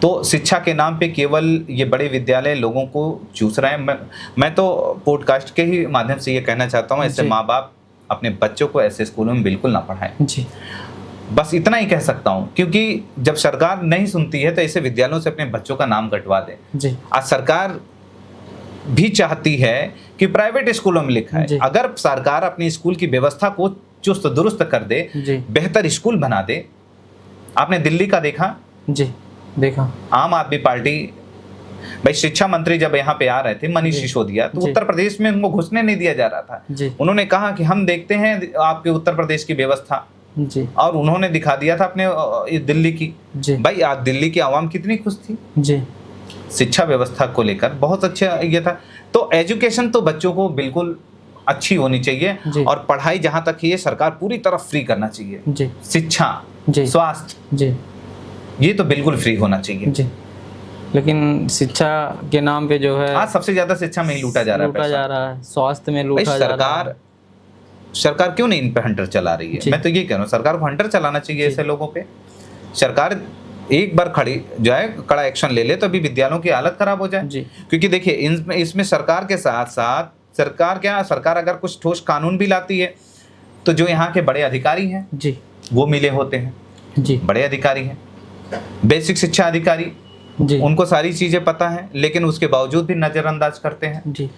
तो शिक्षा के नाम पे केवल ये बड़े विद्यालय लोगों को चूस रहे हैं। मैं तो पॉडकास्ट के ही माध्यम से ये कहना चाहता हूँ, ऐसे माँ बाप अपने बच्चों को ऐसे स्कूलों में बिल्कुल ना पढ़ाएं। जी। बस इतना ही कह सकता हूँ, क्योंकि जब सरकार नहीं सुनती है तो ऐसे विद्यालयों से अपने बच्चों का नाम कटवा दे। जी। आज सरकार भी चाहती है कि प्राइवेट स्कूलों में लिखा जी। है। अगर सरकार अपनी स्कूल की व्यवस्था को चुस्त दुरुस्त कर दे, जी बेहतर स्कूल बना दे। आपने दिल्ली का देखा, जी देखा। आम आदमी पार्टी, भाई शिक्षा मंत्री जब यहाँ पे आ रहे थे मनीष जी। सिसोदिया, तो जी। उत्तर प्रदेश में उनको घुसने नहीं दिया जा रहा था। जी उन्होंने कहा कि हम देखते हैं आपके उत्तर प्रदेश की व्यवस्था, जी और उन्होंने दिखा दिया था अपने ये दिल्ली की। जी भाई आज दिल्ली की आवाम कितनी खुश थी जी शिक्षा व्यवस्था को लेकर, बहुत अच्छा ये था। तो एजुकेशन तो बच्चों को बिल्कुल अच्छी होनी चाहिए, जी। और पढ़ाई जहाँ तक है ये सरकार पूरी तरह फ्री करना चाहिए। जी शिक्षा, जी स्वास्थ्य, जी ये तो बिल्कुल फ्री होना चाहिए। जी। लेकिन शिक्षा के नाम पे जो है आज सबसे ज्यादा शिक्षा में ही लूटा जा रहा है लूटा पैसा। जा रहा है, स्वास्थ्य में भाई लूटा जा रहा है। सरकार क्यों नहीं इन पे हंटर चला रही है? जी। मैं तो ये कह रहा हूँ सरकार को हंटर चलाना चाहिए जी। ऐसे लोगों पे। सरकार एक बार खड़ी जो है कड़ा एक्शन ले ले तो अभी विद्यालयों की हालत खराब हो जाए। जी क्योंकि देखिए इसमें सरकार के साथ साथ सरकार अगर कुछ ठोस कानून भी लाती है तो जो यहाँ के बड़े अधिकारी हैं जी वो मिले होते हैं, जी बड़े अधिकारी हैं, बेसिक शिक्षा अधिकारी, जी उनको सारी चीजें पता है, लेकिन उसके बावजूद भी नजरअंदाज करते हैं। जी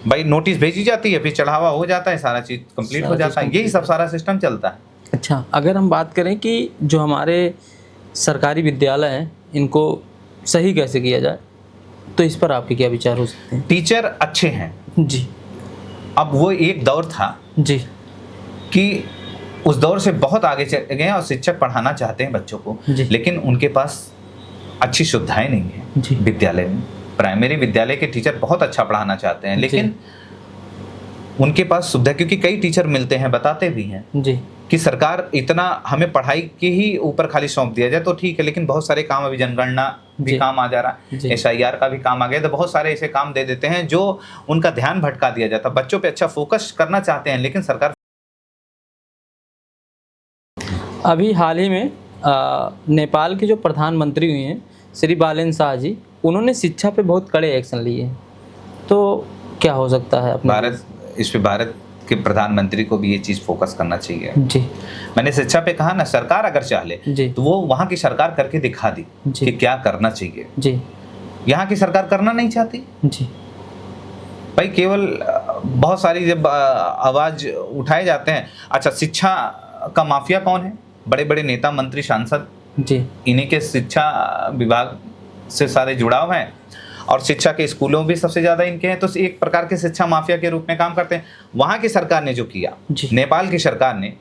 भाई नोटिस भेजी जाती है, फिर चढ़ावा हो जाता है, सारा चीज कंप्लीट हो सारा जाता चीज़ है, यही complete सब सारा सिस्टम चलता है। अच्छा, अगर हम बात करें कि जो हमारे सरकारी विद्यालय हैं इनको सही कैसे किया जाए, तो इस पर आपके क्या विचार हो सकते हैं? टीचर अच्छे हैं। जी अब वो एक दौर था जी कि उस दौर से बहुत आगे चले गए और शिक्षक पढ़ाना चाहते हैं बच्चों को, जी। लेकिन उनके पास अच्छी सुविधाएं नहीं है जी। विद्यालय में। प्राइमरी विद्यालय के टीचर बहुत अच्छा पढ़ाना चाहते हैं, लेकिन उनके पास सुविधा, क्योंकि कई टीचर मिलते हैं बताते भी हैं जी कि सरकार इतना हमें पढ़ाई के ही ऊपर खाली सौंप दिया जाए तो ठीक है, लेकिन बहुत सारे काम, अभी जनगणना भी जी। काम आ जा रहा जी। है, SIR का भी काम आ गया, तो बहुत सारे ऐसे काम दे देते हैं जो उनका ध्यान भटका दिया जाता है। बच्चों पे अच्छा फोकस करना चाहते हैं, लेकिन सरकार अभी हाल ही में नेपाल के जो प्रधानमंत्री हुए हैं श्री बालेन शाह जी, उन्होंने शिक्षा पे बहुत कड़े एक्शन लिए हैं, तो क्या हो सकता है अपने इस पे भारत के प्रधानमंत्री को भी ये चीज फोकस करना चाहिए। जी मैंने शिक्षा पे कहा ना, सरकार अगर चाहे जी तो वो वहाँ की सरकार करके दिखा दी जी। कि क्या करना चाहिए। जी यहाँ की सरकार करना नहीं चाहती। जी भाई केवल बहुत सारी जब आवाज उठाए जाते हैं, अच्छा शिक्षा का माफिया कौन है? बड़े बड़े नेता, मंत्री, सांसद, जी इन्हीं के शिक्षा विभाग से सारे जुड़ाव हैं, और शिक्षा के स्कूलों भी सबसे ज्यादा इनके हैं, तो एक प्रकार के शिक्षा माफिया के रूप में काम करते हैं। वहां की सरकार ने जो किया, जी। नेपाल की सरकार ने,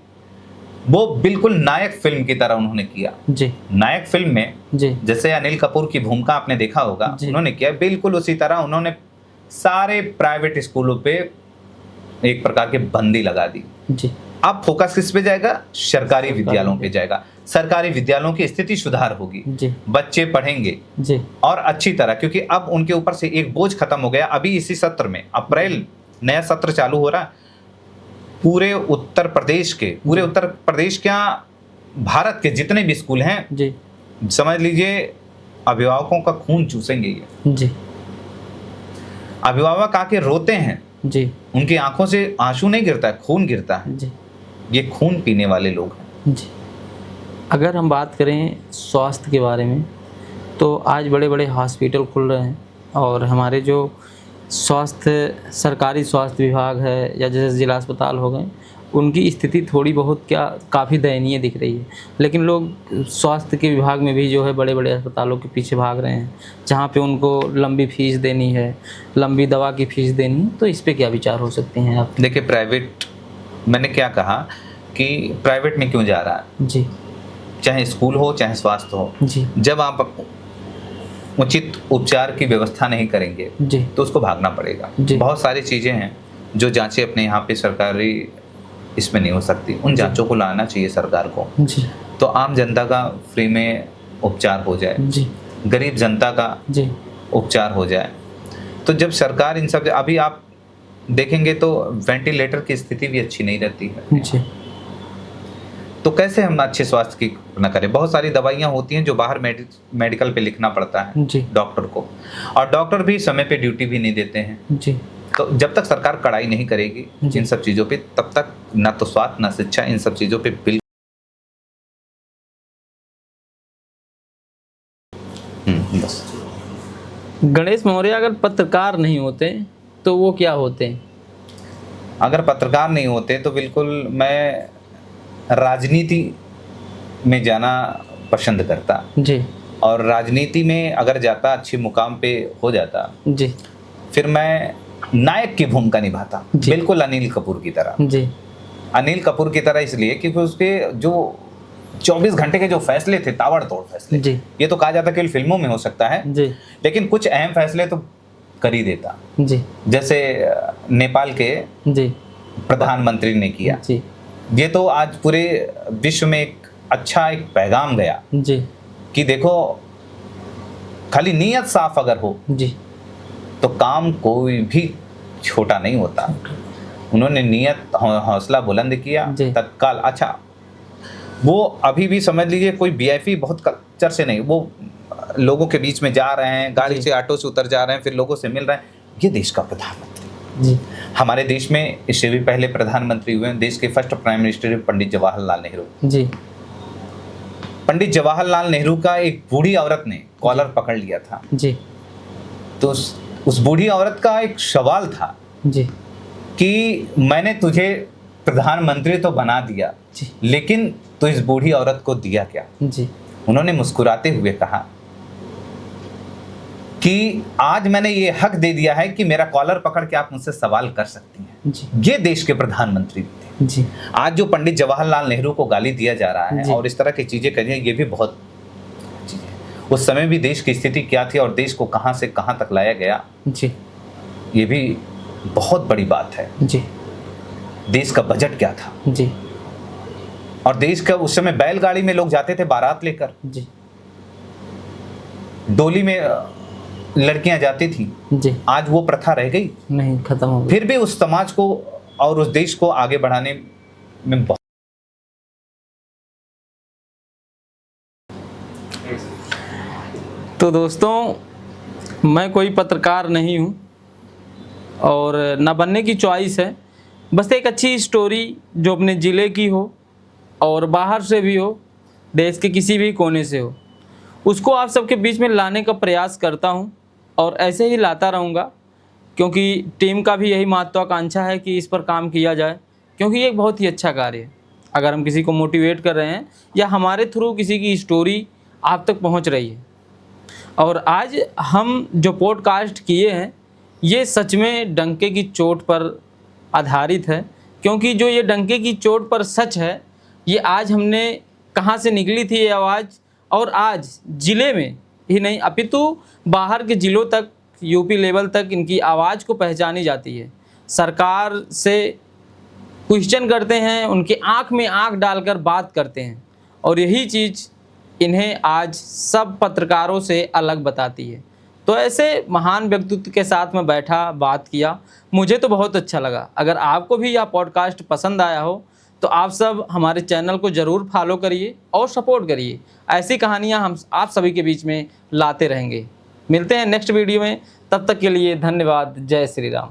वो बिल्कुल नायक फिल्म की तरह उन्होंने किया। जी नायक फिल्म में जी जैसे अनिल कपूर की भूमिका आपने देखा होगा, जी। उन्होंने किया बिल्कुल उसी तरह। उन्होंने सारे प्राइवेट स्कूलों पे एक प्रकार के बंदी लगा दी। जी अब फोकस किस पे जाएगा? सरकारी विद्यालयों पे जाएगा। सरकारी विद्यालयों की स्थिति सुधार होगी, जी बच्चे पढ़ेंगे जी और अच्छी तरह, क्योंकि अब उनके ऊपर से एक बोझ खत्म हो गया। अभी इसी सत्र में, अप्रैल नया सत्र चालू हो रहा, पूरे उत्तर प्रदेश क्या भारत के जितने भी स्कूल हैं, जी समझ लीजिए अभिभावकों का खून चूसेंगे ये। जी अभिभावक आके रोते हैं, जी उनकी आंखों से आंसू नहीं गिरता है, खून गिरता है। जी ये खून पीने वाले लोग हैं। जी। अगर हम बात करें स्वास्थ्य के बारे में, तो आज बड़े बड़े हॉस्पिटल खुल रहे हैं, और हमारे जो सरकारी स्वास्थ्य विभाग है या जैसे जिला अस्पताल हो गए, उनकी स्थिति थोड़ी बहुत काफ़ी दयनीय दिख रही है। लेकिन लोग स्वास्थ्य के विभाग में भी जो है बड़े बड़े अस्पतालों के पीछे भाग रहे हैं, जहाँ पे उनको लंबी फीस देनी है, लंबी दवा की फीस देनी है। तो इस पे क्या विचार हो सकते हैं आप? देखिए प्राइवेट, मैंने क्या कहा कि प्राइवेट में क्यों जा रहा है? जी चाहे स्कूल हो चाहे स्वास्थ्य हो, जी जब आप उचित उपचार की व्यवस्था नहीं करेंगे जी तो उसको भागना पड़ेगा। जी। बहुत सारी चीज़ें हैं जो जांचें अपने यहाँ पे सरकारी इसमें नहीं हो सकती, उन जांचों को लाना चाहिए सरकार को, जी तो आम जनता का फ्री में उपचार हो जाए, जी गरीब जनता का जी उपचार हो जाए। तो जब सरकार इन सब, अभी आप देखेंगे तो वेंटिलेटर की स्थिति भी अच्छी नहीं रहती है, जी तो कैसे हम अच्छे स्वास्थ्य की न करें? बहुत सारी दवाइयाँ होती हैं जो बाहर मेडिकल पे लिखना पड़ता है जी डॉक्टर को, और डॉक्टर भी समय पे ड्यूटी भी नहीं देते हैं। जी। तो जब तक सरकार कड़ाई नहीं करेगी जी। इन सब चीज़ों पे, तब तक ना तो स्वास्थ्य ना शिक्षा, इन सब चीज़ों पे बिल्कुल। बस गणेश मौर्य अगर पत्रकार नहीं होते तो वो क्या होते हैं? अगर पत्रकार नहीं होते तो बिल्कुल मैं राजनीति में जाना पसंद करता जी और राजनीति में अगर जाता, अच्छी मुकाम पे हो जाता, जी फिर मैं नायक की भूमिका निभाता, बिल्कुल अनिल कपूर की तरह। जी अनिल कपूर की तरह इसलिए क्योंकि उसके जो 24 घंटे के जो फैसले थे, ताबड़तोड़ फैसले, जी ये तो कहा जाता कि फिल्मों में हो सकता है जी लेकिन कुछ अहम फैसले तो कर ही देता। जी जैसे नेपाल के जी प्रधानमंत्री ने किया, जी ये तो आज पूरे विश्व में एक अच्छा एक पैगाम गया जी कि देखो, खाली नीयत साफ अगर हो जी तो काम कोई भी छोटा नहीं होता। उन्होंने नियत हौसला बुलंद किया तत्काल। अच्छा, वो अभी भी समझ लीजिए कोई वीआईपी बहुत कल्चर से नहीं, वो लोगों के बीच में जा रहे हैं, गाड़ी से ऑटो से उतर जा रहे हैं, फिर लोगों से मिल रहे हैं। ये देश का प्रधानमंत्री जी। हमारे देश में इससे भी पहले प्रधानमंत्री हुए, देश के first prime minister Pandit Jawaharlal Nehru ji. Pandit Jawaharlal Nehru का एक बूढ़ी औरत ने कॉलर पकड़ लिया था जी। तो उस बूढ़ी औरत का एक सवाल था जी कि मैंने तुझे प्रधानमंत्री तो बना दिया जी, लेकिन तो इस बूढ़ी औरत को दिया क्या? जी। उन्होंने मुस्कुराते हुए कहा कि आज मैंने ये हक दे दिया है कि मेरा कॉलर पकड़ के आप मुझसे सवाल कर सकती हैं जी। ये देश के प्रधानमंत्री थे जी। आज जो पंडित जवाहरलाल नेहरू को गाली दिया जा रहा है और इस तरह की चीजें करिए, ये भी बहुत चीजें। उस समय भी देश की स्थिति क्या थी और देश को कहां से कहां तक लाया गया, जी, ये भी बहुत बड़ी बात है। जी। देश का बजट क्या था, जी, और देश का उस समय बैलगाड़ी में लोग जाते थे बारात लेकर, जी, डोली में लड़कियां जाती थी, जी। आज वो प्रथा रह गई नहीं, खत्म हो गई। फिर भी उस समाज को और उस देश को आगे बढ़ाने में बहुत। तो दोस्तों, मैं कोई पत्रकार नहीं हूँ और ना बनने की चॉइस है, बस एक अच्छी स्टोरी जो अपने ज़िले की हो और बाहर से भी हो, देश के किसी भी कोने से हो, उसको आप सबके बीच में लाने का प्रयास करता हूँ और ऐसे ही लाता रहूँगा, क्योंकि टीम का भी यही महत्वाकांक्षा है कि इस पर काम किया जाए, क्योंकि ये एक बहुत ही अच्छा कार्य है। अगर हम किसी को मोटिवेट कर रहे हैं या हमारे थ्रू किसी की स्टोरी आप तक पहुँच रही है, और आज हम जो पॉडकास्ट किए हैं ये सच में डंके की चोट पर आधारित है, क्योंकि जो ये डंके की चोट पर सच है, ये आज हमने कहाँ से निकली थी ये आवाज़, और आज ज़िले में ही नहीं अपितु बाहर के ज़िलों तक, यूपी लेवल तक इनकी आवाज़ को पहचानी जाती है। सरकार से क्वेश्चन करते हैं, उनके आँख में आँख डालकर बात करते हैं, और यही चीज़ इन्हें आज सब पत्रकारों से अलग बताती है। तो ऐसे महान व्यक्तित्व के साथ में बैठा, बात किया, मुझे तो बहुत अच्छा लगा। अगर आपको भी यह पॉडकास्ट पसंद आया हो तो आप सब हमारे चैनल को ज़रूर फॉलो करिए और सपोर्ट करिए। ऐसी कहानियाँ हम आप सभी के बीच में लाते रहेंगे। मिलते हैं नेक्स्ट वीडियो में, तब तक के लिए धन्यवाद। जय श्री राम।